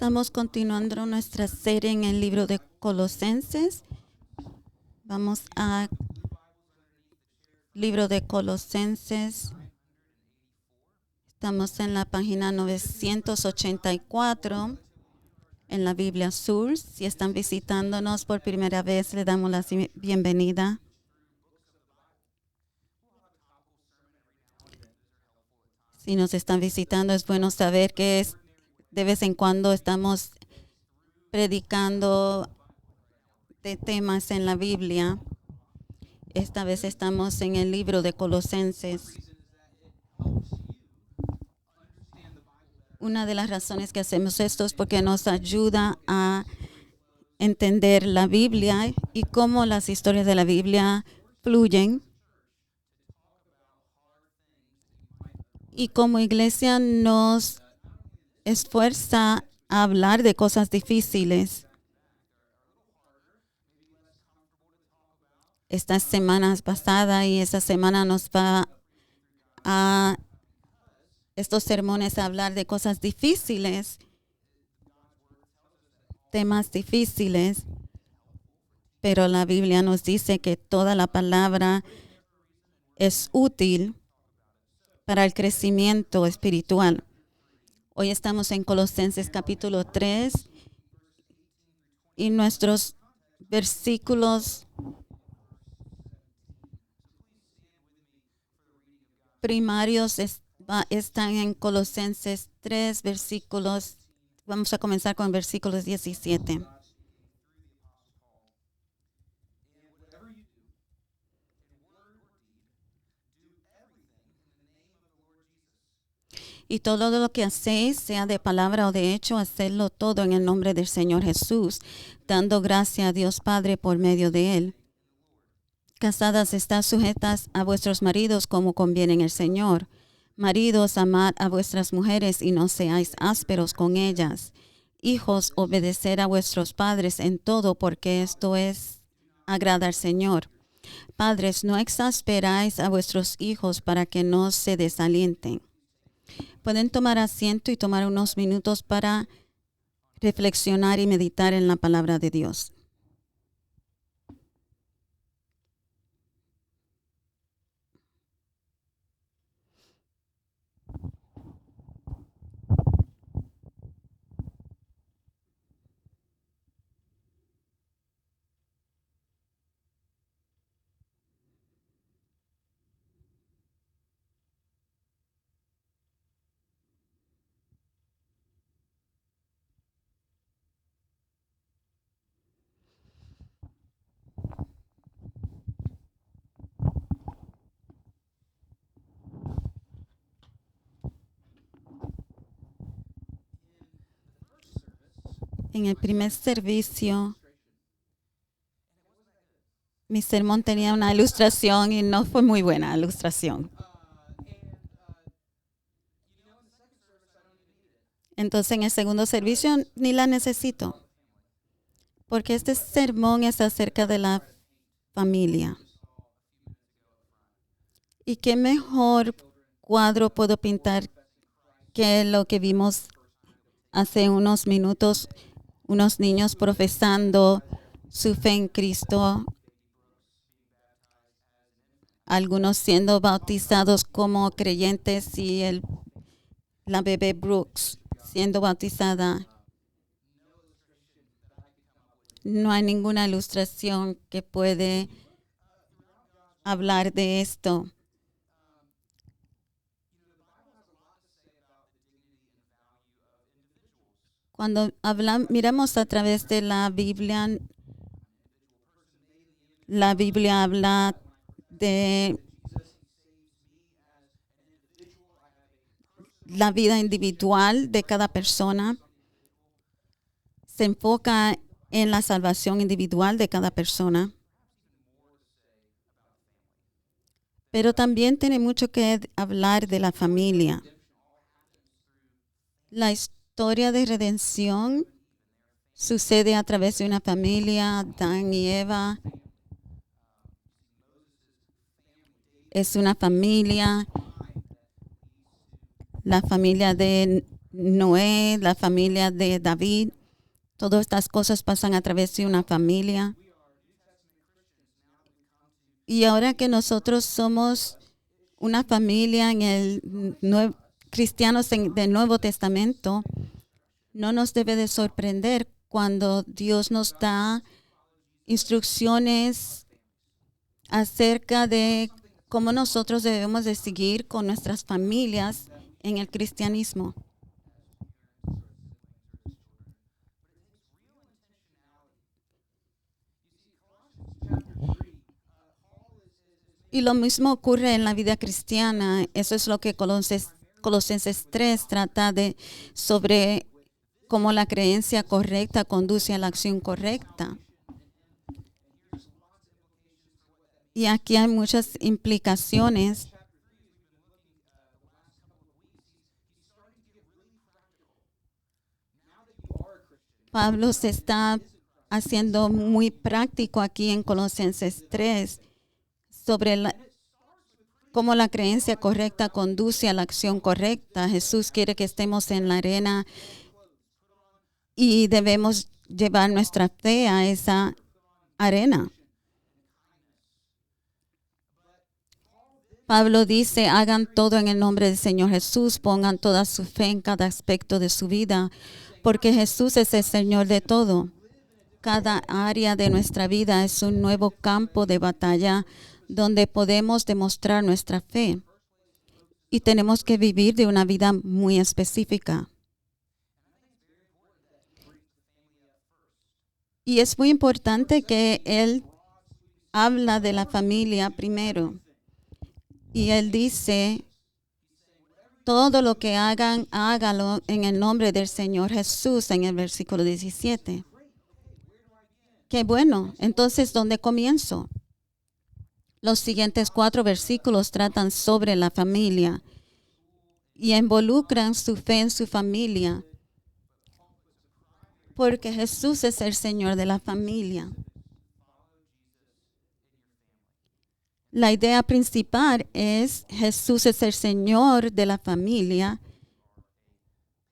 Estamos continuando nuestra serie en el libro de Colosenses. Vamos a libro de Colosenses. Estamos en la página 984 en la Biblia Sur. Si están visitándonos por primera vez, le damos la bienvenida. Si nos están visitando, es bueno saber que de vez en cuando estamos predicando de temas en la Biblia. Esta vez estamos en el libro de Colosenses. Una de las razones que hacemos esto es porque nos ayuda a entender la Biblia y cómo las historias de la Biblia fluyen. Y como iglesia nos esfuerza a hablar de cosas difíciles. Estas semanas pasadas y esta semana nos va a estos sermones a hablar de cosas difíciles, temas difíciles, pero la Biblia nos dice que toda la palabra es útil para el crecimiento espiritual. Hoy estamos en Colosenses capítulo 3 y nuestros versículos primarios están en Colosenses 3 versículos. Vamos a comenzar con versículos 17. Y todo lo que hacéis, sea de palabra o de hecho, hacedlo todo en el nombre del Señor Jesús, dando gracia a Dios Padre por medio de Él. Casadas, estad sujetas a vuestros maridos como conviene en el Señor. Maridos, amad a vuestras mujeres y no seáis ásperos con ellas. Hijos, obedecer a vuestros padres en todo, porque esto es agrada al Señor. Padres, no exasperáis a vuestros hijos para que no se desalienten. Pueden tomar asiento y tomar unos minutos para reflexionar y meditar en la palabra de Dios. En el primer servicio, mi sermón tenía una ilustración y no fue muy buena ilustración. Entonces, en el segundo servicio ni la necesito, porque este sermón es acerca de la familia. ¿Y qué mejor cuadro puedo pintar que lo que vimos hace unos minutos? Unos niños profesando su fe en Cristo, algunos siendo bautizados como creyentes y la bebé Brooks siendo bautizada. No hay ninguna ilustración que puede hablar de esto. Cuando miramos a través de la Biblia habla de la vida individual de cada persona. Se enfoca en la salvación individual de cada persona. Pero también tiene mucho que hablar de la familia. La historia de redención sucede a través de una familia, Adán y Eva. Es una familia, la familia de Noé, la familia de David. Todas estas cosas pasan a través de una familia. Y ahora que nosotros somos una familia en el cristianos del Nuevo Testamento, no nos debe de sorprender cuando Dios nos da instrucciones acerca de cómo nosotros debemos de seguir con nuestras familias en el cristianismo. Y lo mismo ocurre en la vida cristiana. Eso es lo que Colosenses 3 trata de sobre cómo la creencia correcta conduce a la acción correcta. Y aquí hay muchas implicaciones. Pablo se está haciendo muy práctico aquí en Colosenses 3 sobre cómo la creencia correcta conduce a la acción correcta. Jesús quiere que estemos en la arena y debemos llevar nuestra fe a esa arena. Pablo dice, hagan todo en el nombre del Señor Jesús, pongan toda su fe en cada aspecto de su vida, porque Jesús es el Señor de todo. Cada área de nuestra vida es un nuevo campo de batalla donde podemos demostrar nuestra fe. Y tenemos que vivir de una vida muy específica. Y es muy importante que él habla de la familia primero. Y él dice, todo lo que hagan, hágalo en el nombre del Señor Jesús, en el versículo 17. Qué bueno. Entonces, ¿dónde comienzo? Los siguientes 4 versículos tratan sobre la familia y involucran su fe en su familia, porque Jesús es el Señor de la familia. La idea principal es Jesús es el Señor de la familia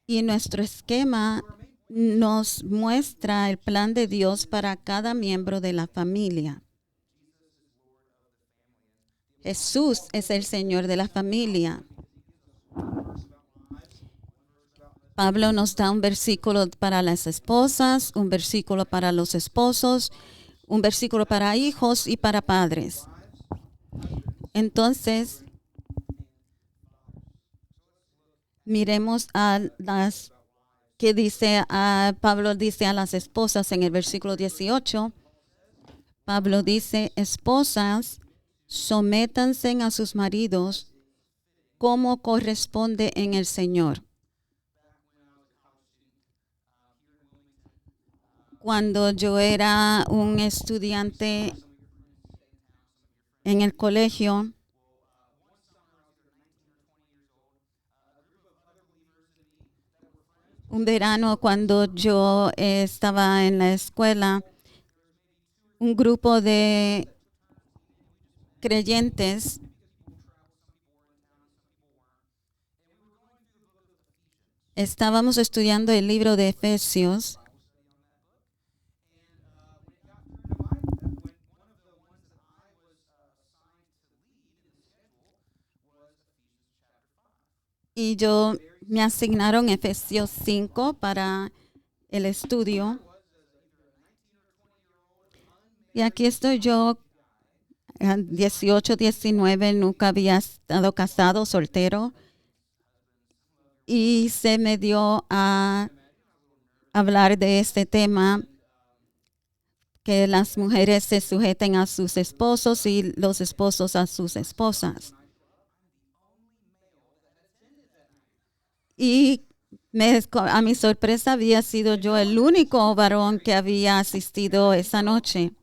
y nuestro esquema nos muestra el plan de Dios para cada miembro de la familia. Jesús es el Señor de la familia. Pablo nos da un versículo para las esposas, un versículo para los esposos, un versículo para hijos y para padres. Entonces, miremos a las que dice Pablo dice a las esposas en el versículo 18. Pablo dice, esposas, sométanse a sus maridos como corresponde en el Señor. Cuando yo era un estudiante en el colegio, un verano cuando yo estaba en la escuela, un grupo de creyentes estábamos estudiando el libro de Efesios. Y me asignaron Efesios 5 para el estudio. Y aquí estoy yo, 18, 19, nunca había estado casado, soltero. Y se me dio a hablar de este tema, que las mujeres se sujeten a sus esposos y los esposos a sus esposas. Y a mi sorpresa había sido yo el único varón que había asistido esa noche.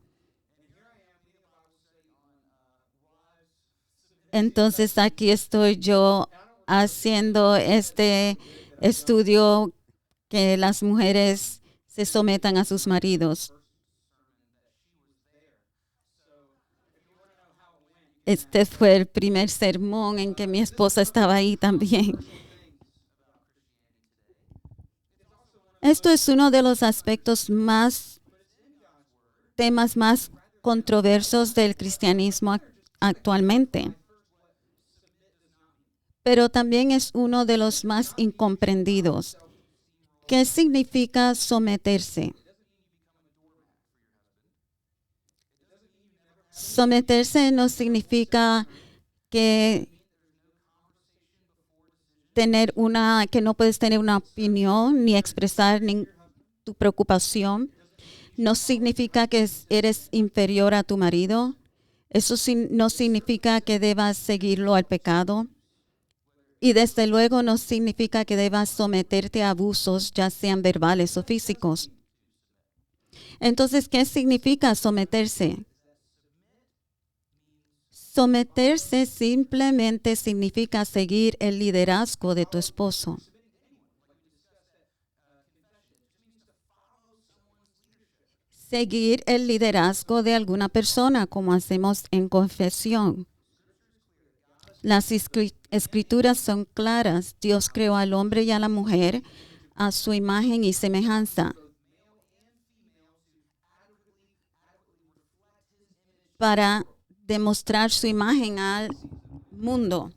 Entonces aquí estoy yo haciendo este estudio que las mujeres se sometan a sus maridos. Este fue el primer sermón en que mi esposa estaba ahí también. Esto es uno de los aspectos temas más controversos del cristianismo actualmente, pero también es uno de los más incomprendidos. ¿Qué significa someterse? Someterse no significa que que no puedes tener una opinión ni expresar tu preocupación. No significa que eres inferior a tu marido. Eso no significa que debas seguirlo al pecado. Y desde luego no significa que debas someterte a abusos, ya sean verbales o físicos. Entonces, ¿qué significa someterse? Someterse simplemente significa seguir el liderazgo de tu esposo. Seguir el liderazgo de alguna persona, como hacemos en confesión. Las escrituras son claras. Dios creó al hombre y a la mujer a su imagen y semejanza para demostrar su imagen al mundo.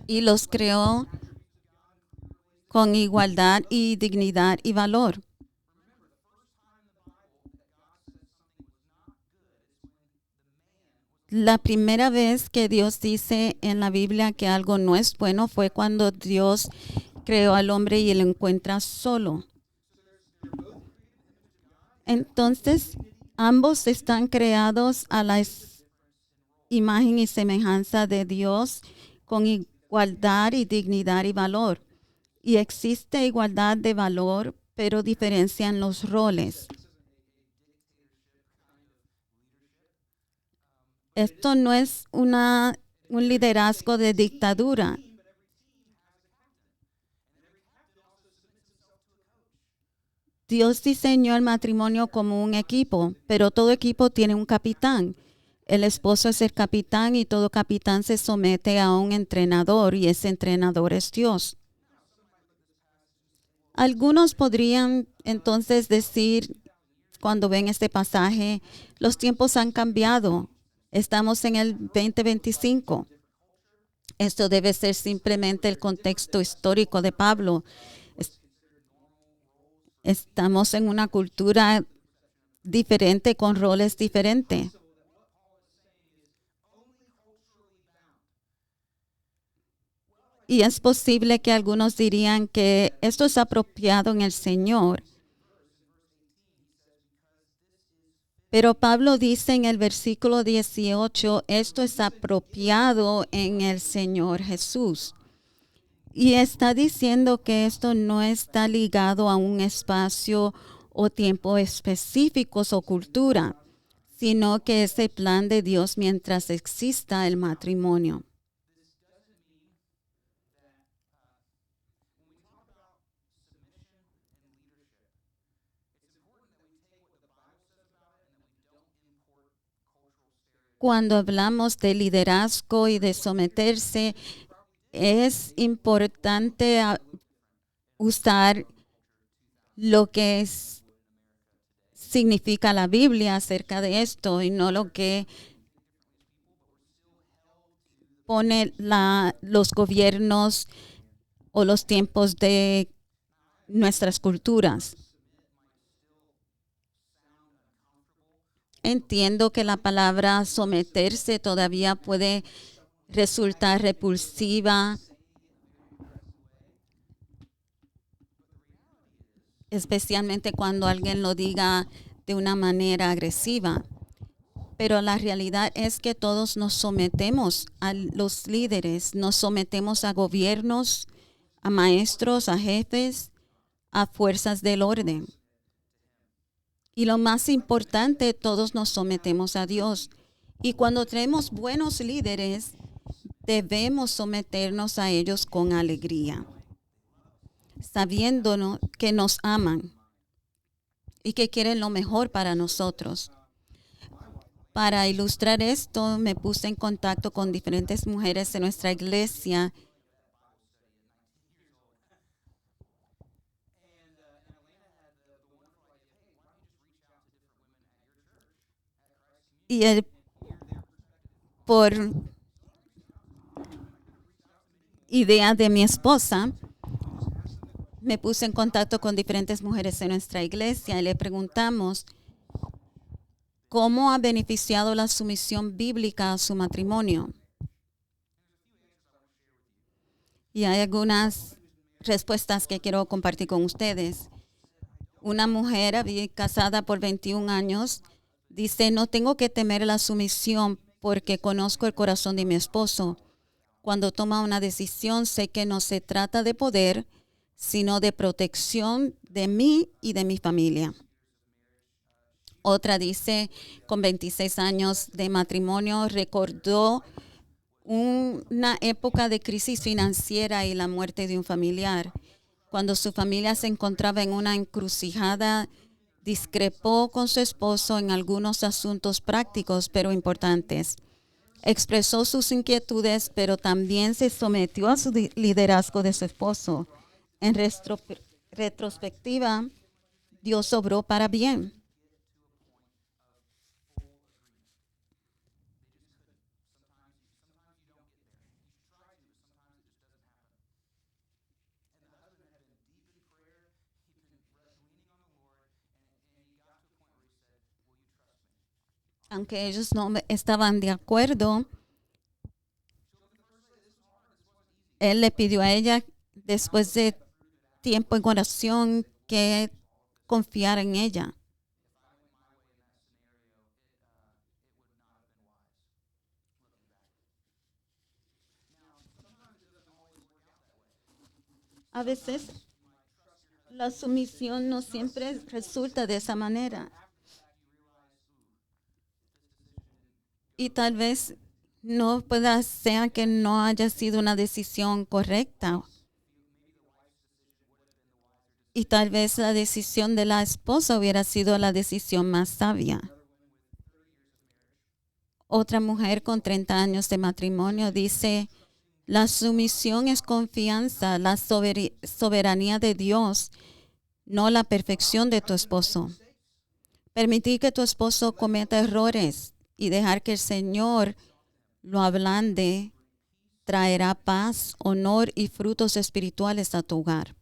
Y los creó con igualdad y dignidad y valor. La primera vez que Dios dice en la Biblia que algo no es bueno fue cuando Dios creó al hombre y lo encuentra solo. Entonces, ambos están creados a la imagen y semejanza de Dios con igualdad y dignidad y valor. Y existe igualdad de valor, pero diferencian los roles. Esto no es un liderazgo de dictadura. Dios diseñó el matrimonio como un equipo, pero todo equipo tiene un capitán. El esposo es el capitán y todo capitán se somete a un entrenador y ese entrenador es Dios. Algunos podrían entonces decir, cuando ven este pasaje, los tiempos han cambiado. Estamos en el 2025. Esto debe ser simplemente el contexto histórico de Pablo. Estamos en una cultura diferente, con roles diferentes. Y es posible que algunos dirían que esto es apropiado en el Señor. Pero Pablo dice en el versículo 18, esto es apropiado en el Señor Jesús. Y está diciendo que esto no está ligado a un espacio o tiempo específicos o cultura, sino que es el plan de Dios mientras exista el matrimonio. Cuando hablamos de liderazgo y de someterse, es importante usar lo que significa la Biblia acerca de esto y no lo que pone los gobiernos o los tiempos de nuestras culturas. Entiendo que la palabra someterse todavía puede resultar repulsiva, especialmente cuando alguien lo diga de una manera agresiva. Pero la realidad es que todos nos sometemos a los líderes, nos sometemos a gobiernos, a maestros, a jefes, a fuerzas del orden. Y lo más importante, todos nos sometemos a Dios. Y cuando tenemos buenos líderes, debemos someternos a ellos con alegría, sabiendo que nos aman y que quieren lo mejor para nosotros. Para ilustrar esto, me puse en contacto con diferentes mujeres de nuestra iglesia Y por idea de mi esposa, me puse en contacto con diferentes mujeres en nuestra iglesia y le preguntamos cómo ha beneficiado la sumisión bíblica a su matrimonio. Y hay algunas respuestas que quiero compartir con ustedes. Una mujer casada por 21 años dice, no tengo que temer la sumisión porque conozco el corazón de mi esposo. Cuando toma una decisión, sé que no se trata de poder, sino de protección de mí y de mi familia. Otra dice, con 26 años de matrimonio, recordó una época de crisis financiera y la muerte de un familiar. Cuando su familia se encontraba en una encrucijada, discrepó con su esposo en algunos asuntos prácticos pero importantes. Expresó sus inquietudes, pero también se sometió a su liderazgo de su esposo. En retrospectiva, Dios obró para bien. Aunque ellos no estaban de acuerdo, él le pidió a ella, después de tiempo en oración, que confiara en ella. A veces la sumisión no siempre resulta de esa manera. Y tal vez no pueda ser que no haya sido una decisión correcta. Y tal vez la decisión de la esposa hubiera sido la decisión más sabia. Otra mujer con 30 años de matrimonio dice, la sumisión es confianza, la soberanía de Dios, no la perfección de tu esposo. Permitir que tu esposo cometa errores y dejar que el Señor lo ablande traerá paz, honor y frutos espirituales a tu hogar.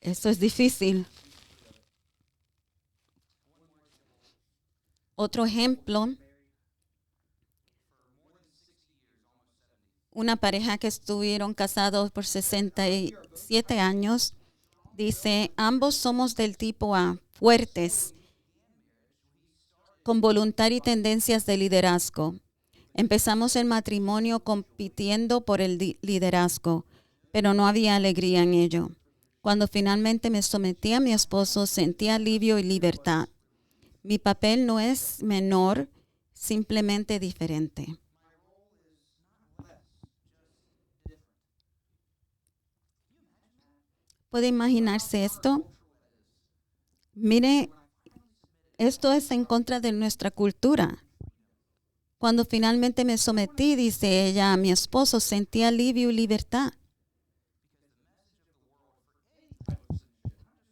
Esto es difícil. Otro ejemplo, una pareja que estuvieron casados por 67 años, dice, ambos somos del tipo A, fuertes, con voluntad y tendencias de liderazgo. Empezamos el matrimonio compitiendo por el liderazgo, pero no había alegría en ello. Cuando finalmente me sometí a mi esposo, sentí alivio y libertad. Mi papel no es menor, simplemente diferente. ¿Puede imaginarse esto? Mire, esto es en contra de nuestra cultura. Cuando finalmente me sometí, dice ella, a mi esposo, sentí alivio y libertad.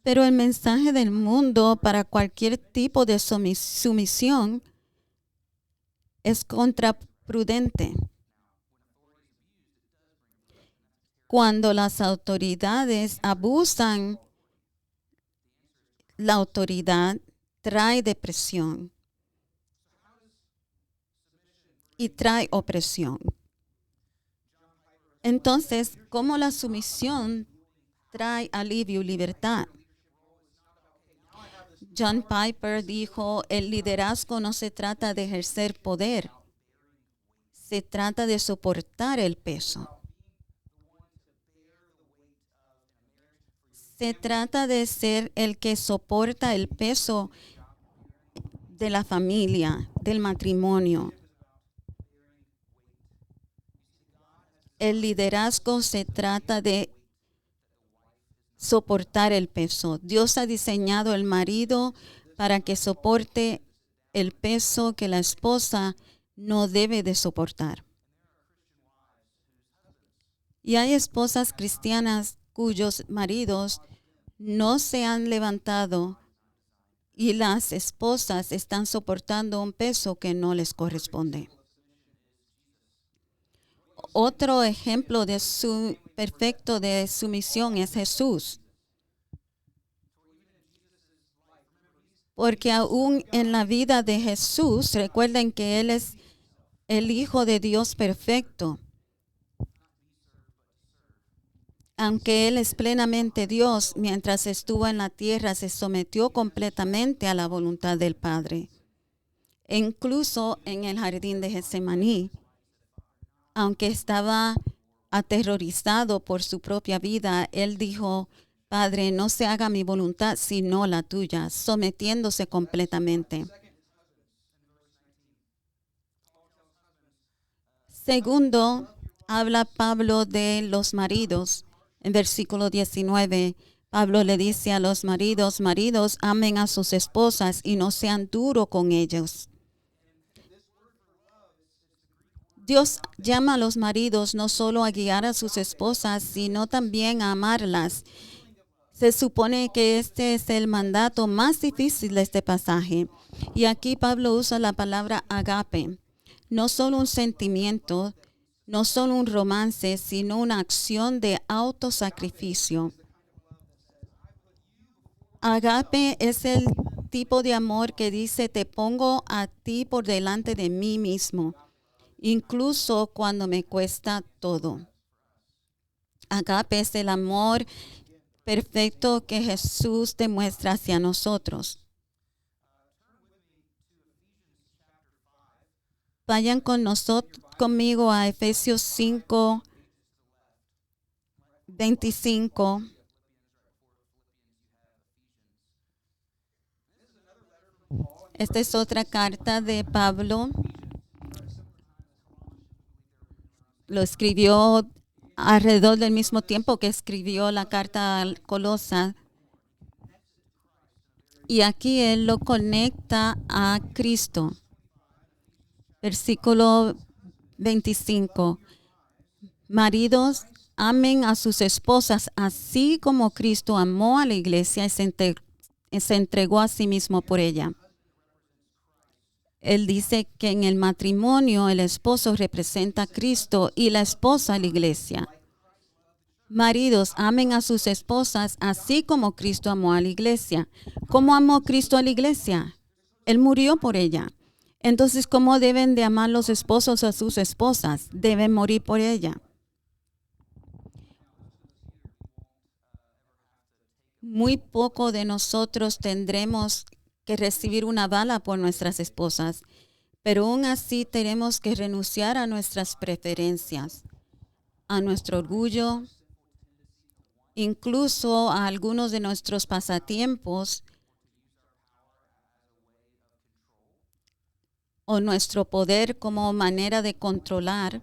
Pero el mensaje del mundo para cualquier tipo de sumisión es contraprudente. Cuando las autoridades abusan, la autoridad trae depresión y trae opresión. Entonces, ¿cómo la sumisión trae alivio y libertad? John Piper dijo, el liderazgo no se trata de ejercer poder, se trata de soportar el peso. Se trata de ser el que soporta el peso de la familia, del matrimonio. El liderazgo se trata de soportar el peso. Dios ha diseñado el marido para que soporte el peso que la esposa no debe de soportar. Y hay esposas cristianas cuyos maridos no se han levantado y las esposas están soportando un peso que no les corresponde. Otro ejemplo de perfecto de sumisión es Jesús. Porque aún en la vida de Jesús, recuerden que Él es el Hijo de Dios perfecto. Aunque Él es plenamente Dios, mientras estuvo en la tierra, se sometió completamente a la voluntad del Padre. E incluso en el jardín de Getsemaní, aunque estaba aterrorizado por su propia vida, Él dijo: Padre, no se haga mi voluntad sino la tuya, sometiéndose completamente. Segundo, habla Pablo de los maridos. En versículo 19, Pablo le dice a los maridos: maridos, amen a sus esposas y no sean duros con ellos. Dios llama a los maridos no solo a guiar a sus esposas, sino también a amarlas. Se supone que este es el mandato más difícil de este pasaje. Y aquí Pablo usa la palabra agape. No solo un sentimiento, no solo un romance, sino una acción de autosacrificio. Agape es el tipo de amor que dice: te pongo a ti por delante de mí mismo, incluso cuando me cuesta todo. Agape es el amor perfecto que Jesús demuestra hacia nosotros. Vayan conmigo a Efesios 5, 25. Esta es otra carta de Pablo. Lo escribió alrededor del mismo tiempo que escribió la carta a Colosas. Y aquí él lo conecta a Cristo. Versículo 25. Maridos, amen a sus esposas, así como Cristo amó a la iglesia y se entregó a sí mismo por ella. Él dice que en el matrimonio el esposo representa a Cristo y la esposa a la iglesia. Maridos, amen a sus esposas, así como Cristo amó a la iglesia. ¿Cómo amó Cristo a la iglesia? Él murió por ella. Entonces, ¿cómo deben de amar los esposos a sus esposas? Deben morir por ella. Muy poco de nosotros tendremos que recibir una bala por nuestras esposas, pero aún así tenemos que renunciar a nuestras preferencias, a nuestro orgullo, incluso a algunos de nuestros pasatiempos o nuestro poder como manera de controlar.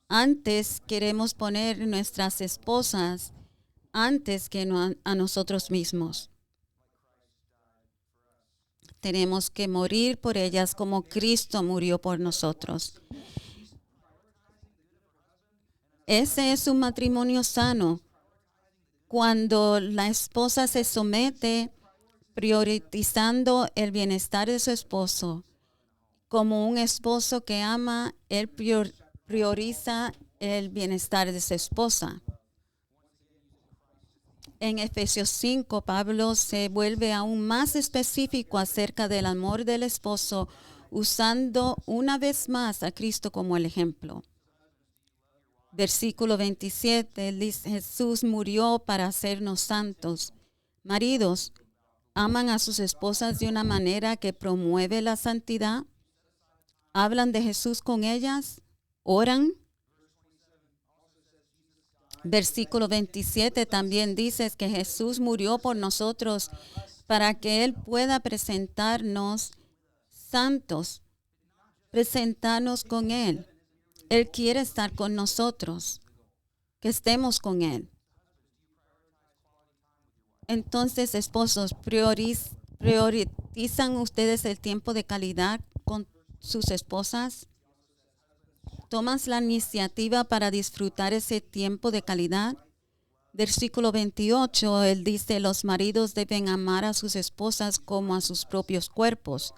Antes queremos poner nuestras esposas antes que a nosotros mismos. Tenemos que morir por ellas como Cristo murió por nosotros. Ese es un matrimonio sano. Cuando la esposa se somete priorizando el bienestar de su esposo. Como un esposo que ama, él prioriza el bienestar de su esposa. En Efesios 5, Pablo se vuelve aún más específico acerca del amor del esposo, usando una vez más a Cristo como el ejemplo. Versículo 27, él dice: Jesús murió para hacernos santos. Maridos, ¿aman a sus esposas de una manera que promueve la santidad? ¿Hablan de Jesús con ellas? ¿Oran? Versículo 27 también dice que Jesús murió por nosotros para que Él pueda presentarnos santos, presentarnos con Él. Él quiere estar con nosotros, que estemos con Él. Entonces, esposos, ¿priorizan ustedes el tiempo de calidad con sus esposas? ¿Tomas la iniciativa para disfrutar ese tiempo de calidad? versículo 28, él dice, los maridos deben amar a sus esposas como a sus propios cuerpos.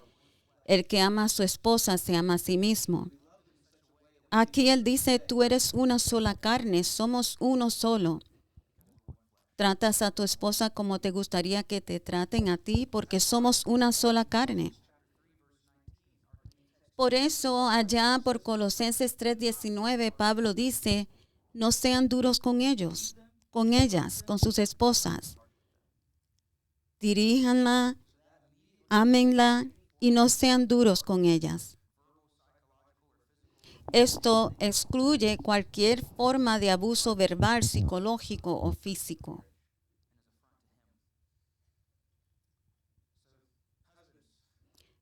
El que ama a su esposa se ama a sí mismo. Aquí él dice, tú eres una sola carne, somos uno solo. Tratas a tu esposa como te gustaría que te traten a ti, porque somos una sola carne. Por eso, allá por Colosenses 3:19, Pablo dice, no sean duros con ellos, con ellas, con sus esposas. Diríjanla, ámenla y no sean duros con ellas. Esto excluye cualquier forma de abuso verbal, psicológico o físico.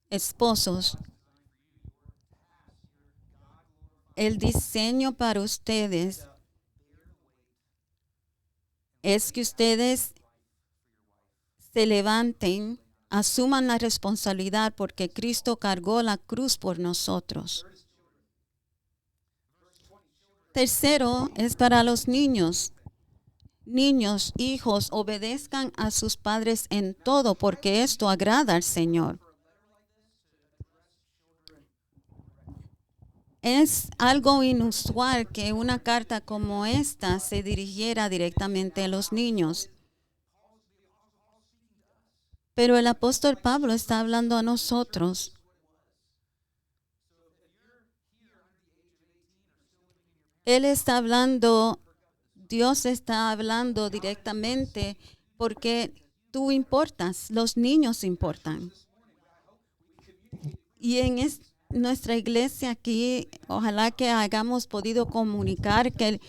Esposos, el diseño para ustedes es que ustedes se levanten, asuman la responsabilidad porque Cristo cargó la cruz por nosotros. Tercero, es para los niños. Niños, hijos, obedezcan a sus padres en todo porque esto agrada al Señor. Es algo inusual que una carta como esta se dirigiera directamente a los niños. Pero el apóstol Pablo está hablando a nosotros. Él está hablando, Dios está hablando directamente porque tú importas, los niños importan. Y en nuestra iglesia aquí, ojalá que hayamos podido comunicar que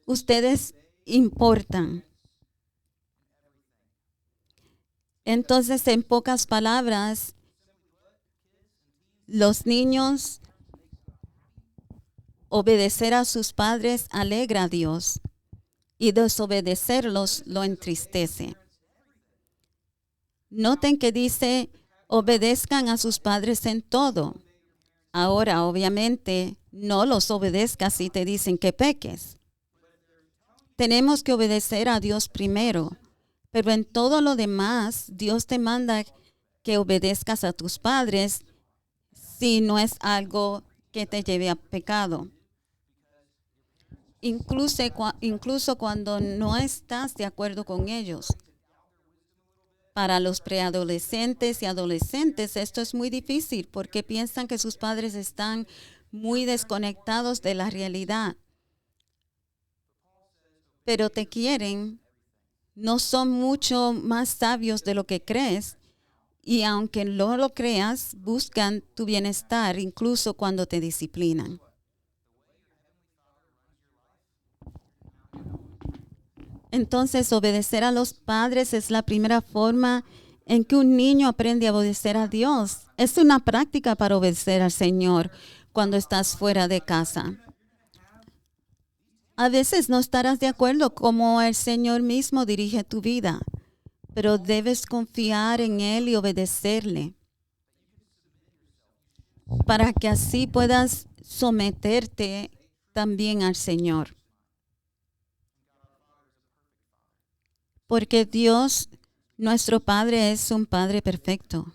ustedes importan. Entonces, en pocas palabras, los niños, obedecer a sus padres alegra a Dios y desobedecerlos lo entristece. Noten que dice, obedezcan a sus padres en todo. Ahora, obviamente, no los obedezcas si te dicen que peques. Tenemos que obedecer a Dios primero, pero en todo lo demás, Dios te manda que obedezcas a tus padres si no es algo que te lleve a pecado. Incluso cuando no estás de acuerdo con ellos. Para los preadolescentes y adolescentes esto es muy difícil porque piensan que sus padres están muy desconectados de la realidad. Pero te quieren, no son mucho más sabios de lo que crees y aunque no lo creas, buscan tu bienestar incluso cuando te disciplinan. Entonces, obedecer a los padres es la primera forma en que un niño aprende a obedecer a Dios. Es una práctica para obedecer al Señor cuando estás fuera de casa. A veces no estarás de acuerdo cómo el Señor mismo dirige tu vida, pero debes confiar en Él y obedecerle para que así puedas someterte también al Señor. Porque Dios, nuestro Padre, es un Padre perfecto.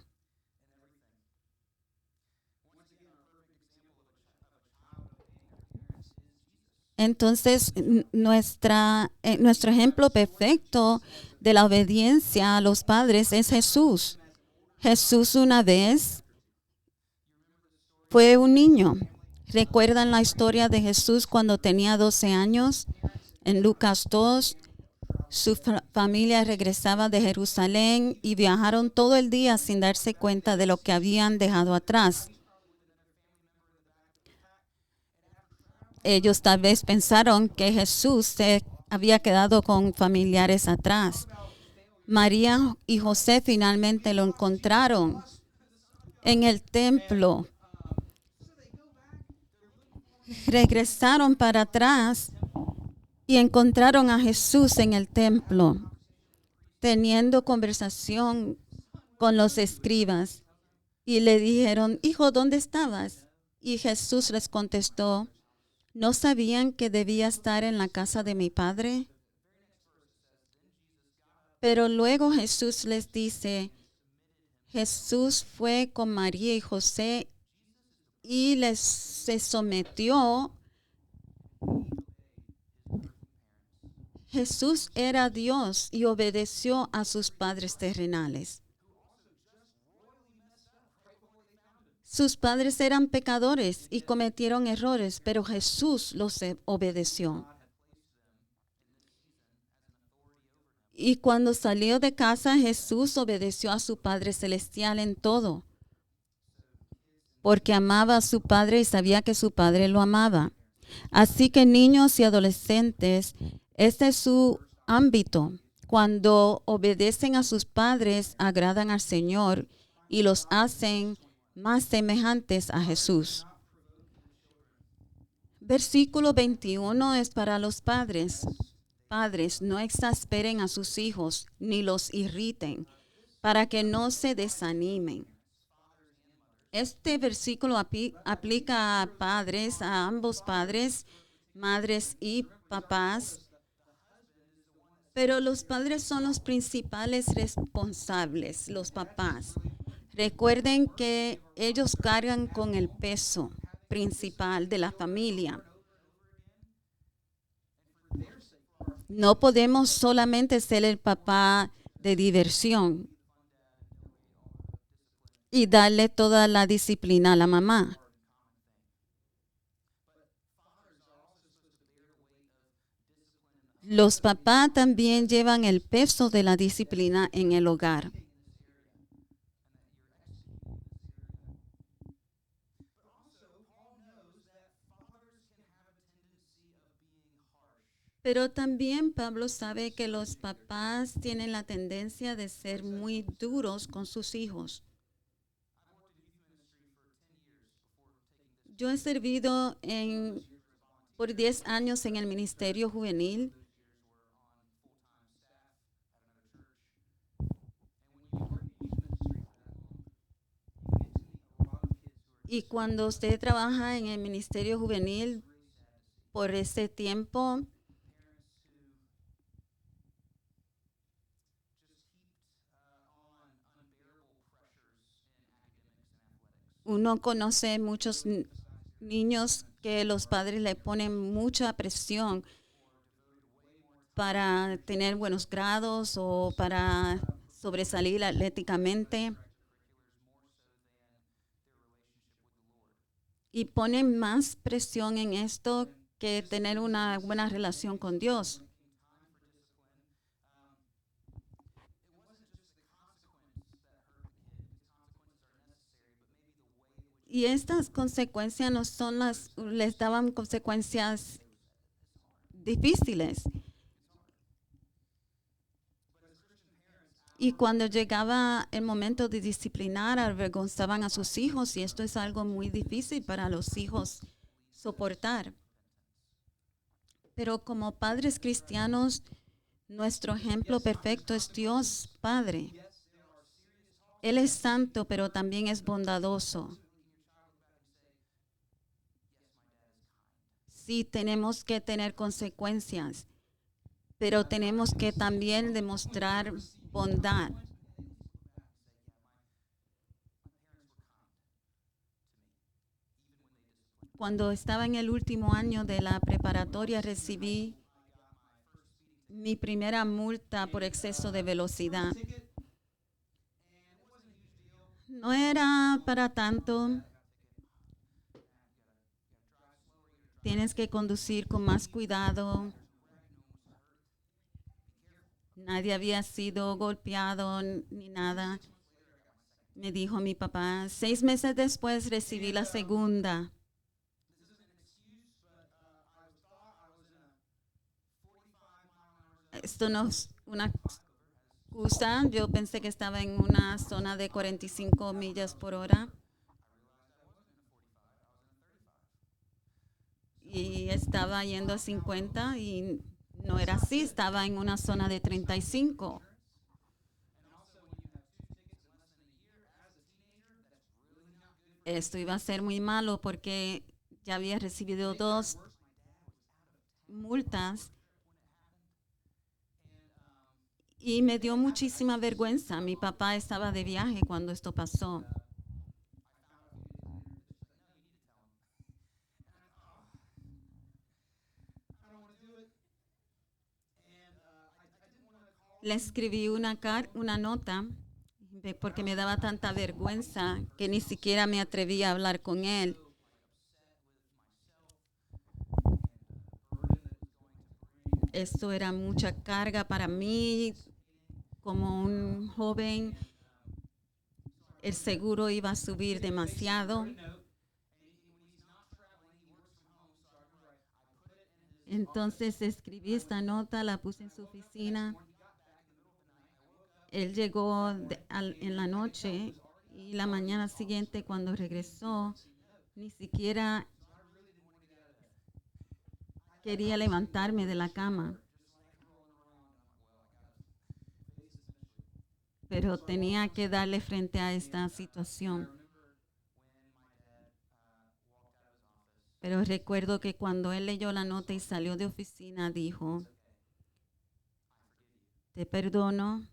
Entonces, nuestro ejemplo perfecto de la obediencia a los padres es Jesús. Jesús una vez fue un niño. ¿Recuerdan la historia de Jesús cuando tenía 12 años? En Lucas 2. Su familia regresaba de Jerusalén y viajaron todo el día sin darse cuenta de lo que habían dejado atrás. Ellos tal vez pensaron que Jesús se había quedado con familiares atrás. María y José finalmente lo encontraron en el templo. Regresaron para atrás y encontraron a Jesús en el templo, teniendo conversación con los escribas. Y le dijeron, hijo, ¿dónde estabas? Y Jesús les contestó, ¿no sabían que debía estar en la casa de mi padre? Pero luego Jesús les dice, Jesús fue con María y José y se sometió. Jesús era Dios y obedeció a sus padres terrenales. Sus padres eran pecadores y cometieron errores, pero Jesús los obedeció. Y cuando salió de casa, Jesús obedeció a su Padre Celestial en todo, porque amaba a su Padre y sabía que su Padre lo amaba. Así que niños y adolescentes, este es su ámbito. Cuando obedecen a sus padres, agradan al Señor y los hacen más semejantes a Jesús. Versículo 21 es para los padres. Padres, no exasperen a sus hijos ni los irriten, para que no se desanimen. Este versículo aplica a padres, a ambos padres, madres y papás, pero los padres son los principales responsables, los papás. Recuerden que ellos cargan con el peso principal de la familia. No podemos solamente ser el papá de diversión y darle toda la disciplina a la mamá. Los papás también llevan el peso de la disciplina en el hogar. Pero también Pablo sabe que los papás tienen la tendencia de ser muy duros con sus hijos. Yo he servido por 10 años en el ministerio juvenil. Y cuando usted trabaja en el ministerio juvenil por ese tiempo, uno conoce muchos niños que los padres le ponen mucha presión para tener buenos grados o para sobresalir atléticamente. Y ponen más presión en esto que tener una buena relación con Dios. Y estas consecuencias no son les daban consecuencias difíciles. Y cuando llegaba el momento de disciplinar, avergonzaban a sus hijos y esto es algo muy difícil para los hijos soportar. Pero como padres cristianos, nuestro ejemplo perfecto es Dios Padre. Él es santo, pero también es bondadoso. Sí, tenemos que tener consecuencias, pero tenemos que también demostrar bondad. Cuando estaba en el último año de la preparatoria, recibí mi primera multa por exceso de velocidad. No era para tanto. Tienes que conducir con más cuidado. Nadie había sido golpeado ni nada. Me dijo mi papá. 6 meses después recibí la segunda. Esto no es una excusa. Yo pensé que estaba en una zona de 45 millas por hora. Y estaba yendo a 50 y no era así. Estaba en una zona de 35. Esto iba a ser muy malo porque ya había recibido 2 multas Y me dio muchísima vergüenza. Mi papá estaba de viaje cuando esto pasó. Le escribí una nota porque me daba tanta vergüenza que ni siquiera me atrevía a hablar con él. Esto era mucha carga para mí. Como un joven, el seguro iba a subir demasiado. Entonces escribí esta nota, la puse en su oficina. Él llegó en la noche y la mañana siguiente cuando regresó, ni siquiera quería levantarme de la cama. Pero tenía que darle frente a esta situación. Pero recuerdo que cuando él leyó la nota y salió de oficina, dijo, te perdono,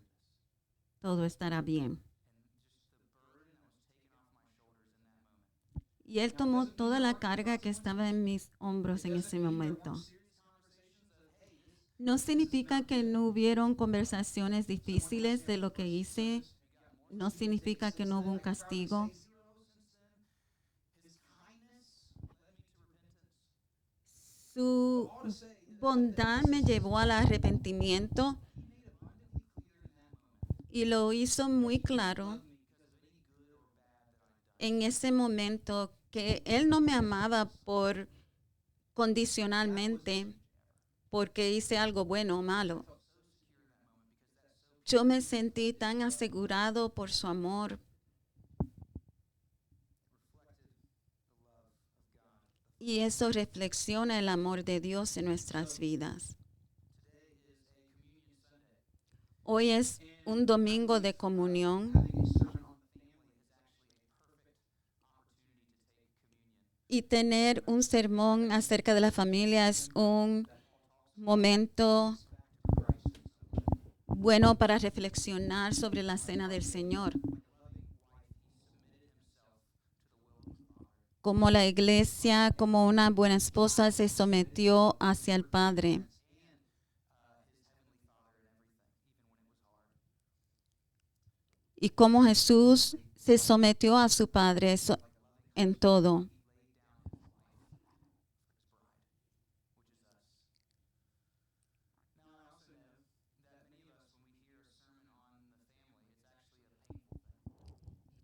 todo estará bien. Y él tomó toda la carga que estaba en mis hombros en ese momento. No significa que no hubieron conversaciones difíciles de lo que hice. No significa que no hubo un castigo. Su bondad me llevó al arrepentimiento y lo hizo muy claro en ese momento que él no me amaba por condicionalmente porque hice algo bueno o malo. Yo me sentí tan asegurado por su amor. Y eso reflexiona el amor de Dios en nuestras vidas. Hoy es un domingo de comunión. Y tener un sermón acerca de la familia es un momento bueno para reflexionar sobre la cena del Señor. Como la iglesia, como una buena esposa, se sometió hacia el Padre. Y como Jesús se sometió a su Padre en todo.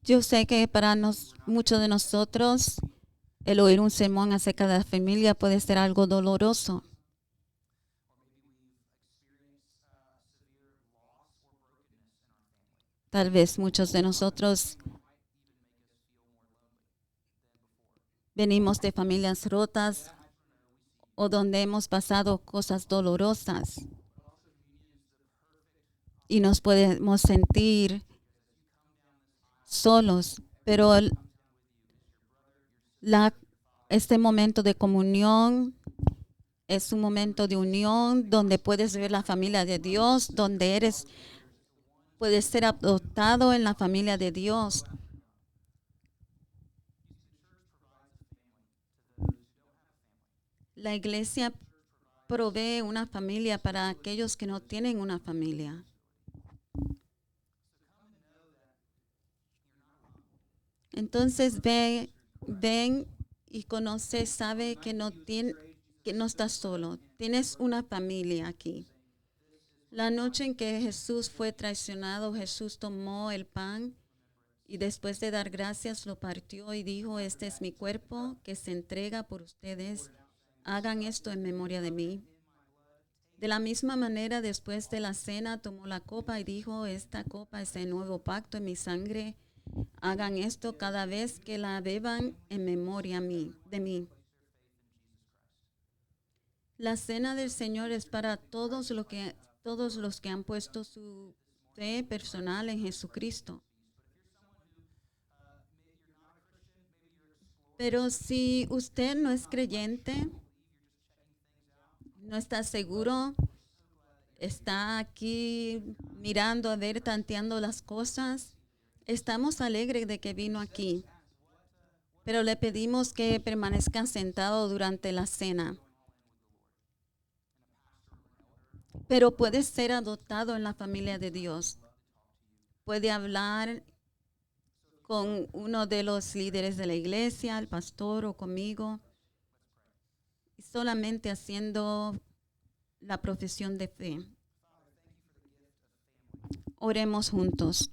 Yo sé que para muchos de nosotros el oír un sermón acerca de la familia puede ser algo doloroso. Tal vez muchos de nosotros venimos de familias rotas o donde hemos pasado cosas dolorosas y nos podemos sentir solos, pero este momento de comunión es un momento de unión donde puedes ver la familia de Dios, donde puedes ser adoptado en la familia de Dios. La iglesia provee una familia para aquellos que no tienen una familia. Entonces ven y conoce, sabe que no estás solo. Tienes una familia aquí. La noche en que Jesús fue traicionado, Jesús tomó el pan y después de dar gracias lo partió y dijo, este es mi cuerpo que se entrega por ustedes. Hagan esto en memoria de mí. De la misma manera, después de la cena, tomó la copa y dijo, esta copa es el nuevo pacto en mi sangre. Hagan esto cada vez que la beban en memoria de mí. La cena del Señor es para todos los que han puesto su fe personal en Jesucristo. Pero si usted no es creyente, no está seguro, está aquí mirando a ver, tanteando las cosas. Estamos alegres de que vino aquí, pero le pedimos que permanezca sentado durante la cena. Pero puede ser adoptado en la familia de Dios. Puede hablar con uno de los líderes de la iglesia, el pastor o conmigo, solamente haciendo la profesión de fe. Oremos juntos.